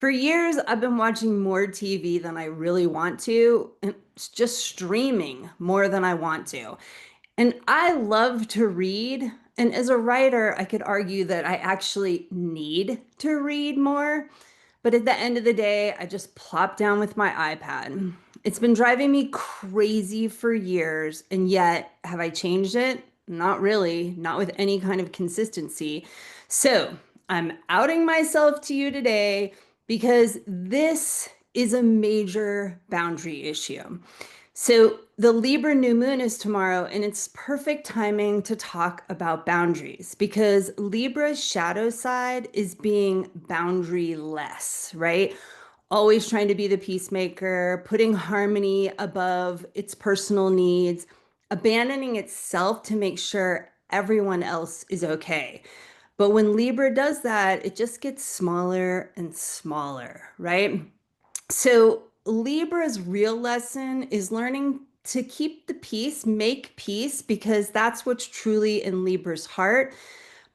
For years, I've been watching more TV than I really want to, and it's just streaming more than I want to. And I love to read. And as a writer, I could argue that I actually need to read more. But at the end of the day, I just plop down with my iPad. It's been driving me crazy for years. And yet, have I changed it? Not really, not with any kind of consistency. So I'm outing myself to you today because this is a major boundary issue. So the Libra New Moon is tomorrow, and it's perfect timing to talk about boundaries because Libra's shadow side is being boundaryless, right? Always trying to be the peacemaker, putting harmony above its personal needs, abandoning itself to make sure everyone else is okay. But when Libra does that, it just gets smaller and smaller, right? So Libra's real lesson is learning to keep the peace, make peace, because that's what's truly in Libra's heart,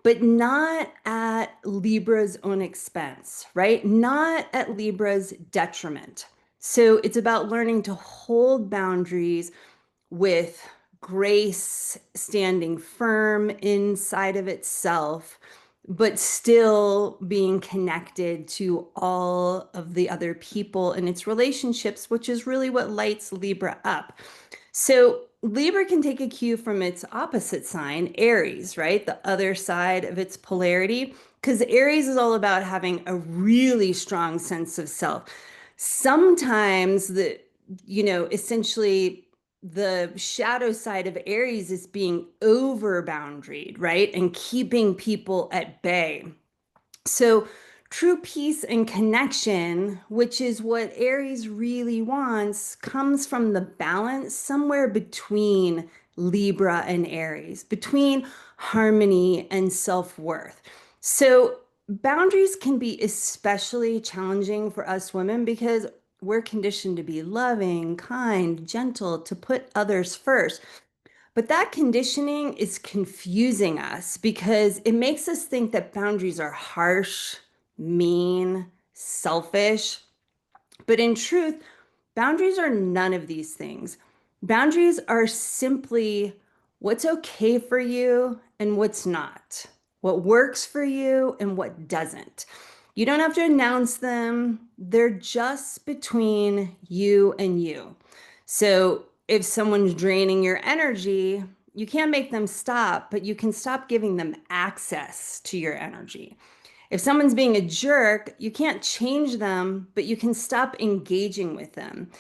but not at Libra's own expense, right? Not at Libra's detriment. So it's about learning to hold boundaries with grace, standing firm inside of itself, but still being connected to all of the other people in its relationships, which is really what lights Libra up. So Libra can take a cue from its opposite sign, Aries, right? The other side of its polarity, because Aries is all about having a really strong sense of self. Sometimes essentially the shadow side of Aries is being over boundaried, right? And keeping people at bay. So, true peace and connection, which is what Aries really wants, comes from the balance somewhere between Libra and Aries, between harmony and self-worth. So, boundaries can be especially challenging for us women because we're conditioned to be loving, kind, gentle, to put others first. But that conditioning is confusing us because it makes us think that boundaries are harsh, mean, selfish. But in truth, boundaries are none of these things. Boundaries are simply what's okay for you and what's not, what works for you and what doesn't. You don't have to announce them, they're just between you and you. So if someone's draining your energy, you can't make them stop, but you can stop giving them access to your energy. If someone's being a jerk, you can't change them, but you can stop engaging with them.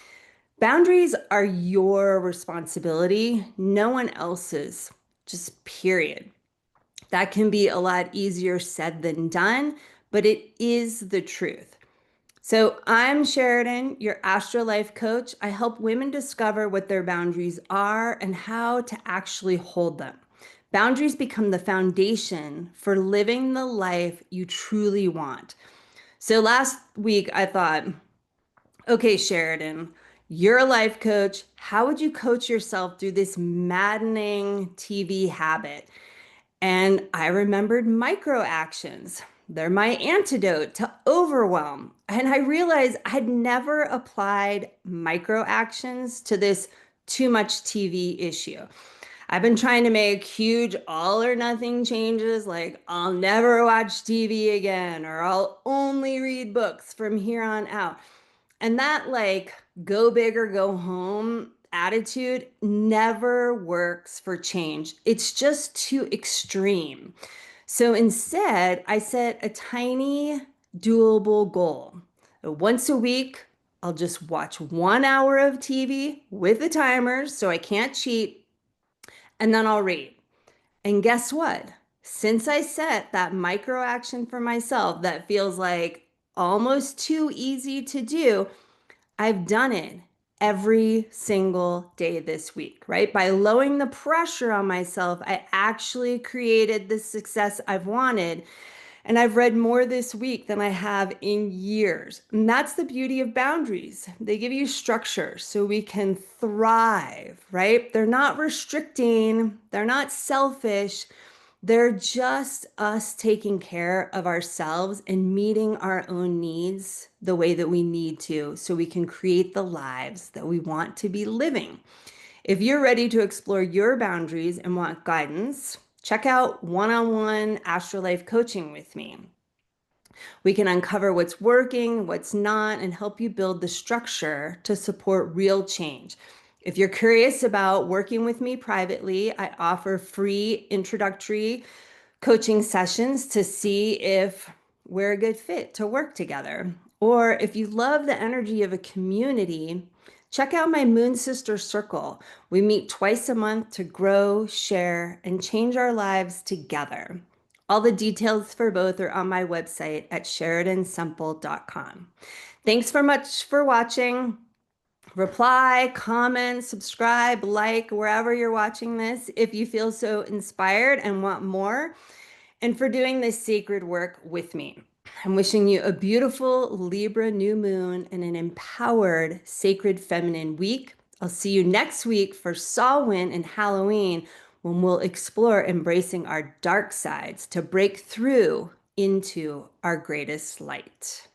Boundaries are your responsibility, no one else's, just period. That can be a lot easier said than done, but it is the truth. So, I'm Sheridan, your AstroLife Coach. I help women discover what their boundaries are and how to actually hold them. Boundaries become the foundation for living the life you truly want. So, last week I thought, okay, Sheridan, you're a life coach. How would you coach yourself through this maddening TV habit? And I remembered micro actions. They're my antidote to overwhelm. And I realized I'd never applied micro actions to this too much TV issue. I've been trying to make huge all or nothing changes like I'll never watch TV again or I'll only read books from here on out. And that like go big or go home attitude never works for change. It's just too extreme. So instead, I set a tiny, doable goal. Once a week, I'll just watch 1 hour of TV with the timers so I can't cheat, and then I'll read. And guess what? Since I set that micro action for myself that feels like almost too easy to do, I've done it every single day this week, right? By lowering the pressure on myself, I actually created the success I've wanted. And I've read more this week than I have in years. And that's the beauty of boundaries. They give you structure so we can thrive, right? They're not restricting, they're not selfish. They're just us taking care of ourselves and meeting our own needs the way that we need to so we can create the lives that we want to be living. If you're ready to explore your boundaries and want guidance, check out one-on-one AstroLife coaching with me. We can uncover what's working, what's not, and help you build the structure to support real change. If you're curious about working with me privately, I offer free introductory coaching sessions to see if we're a good fit to work together. Or if you love the energy of a community, check out my Moon Sister Circle. We meet twice a month to grow, share, and change our lives together. All the details for both are on my website at sheridansemple.com. Thanks so much for watching. Reply, comment, subscribe, like wherever you're watching this if you feel so inspired and want more, and for doing this sacred work with me. I'm wishing you a beautiful Libra new moon and an empowered sacred feminine week. I'll see you next week for Samhain and Halloween when we'll explore embracing our dark sides to break through into our greatest light.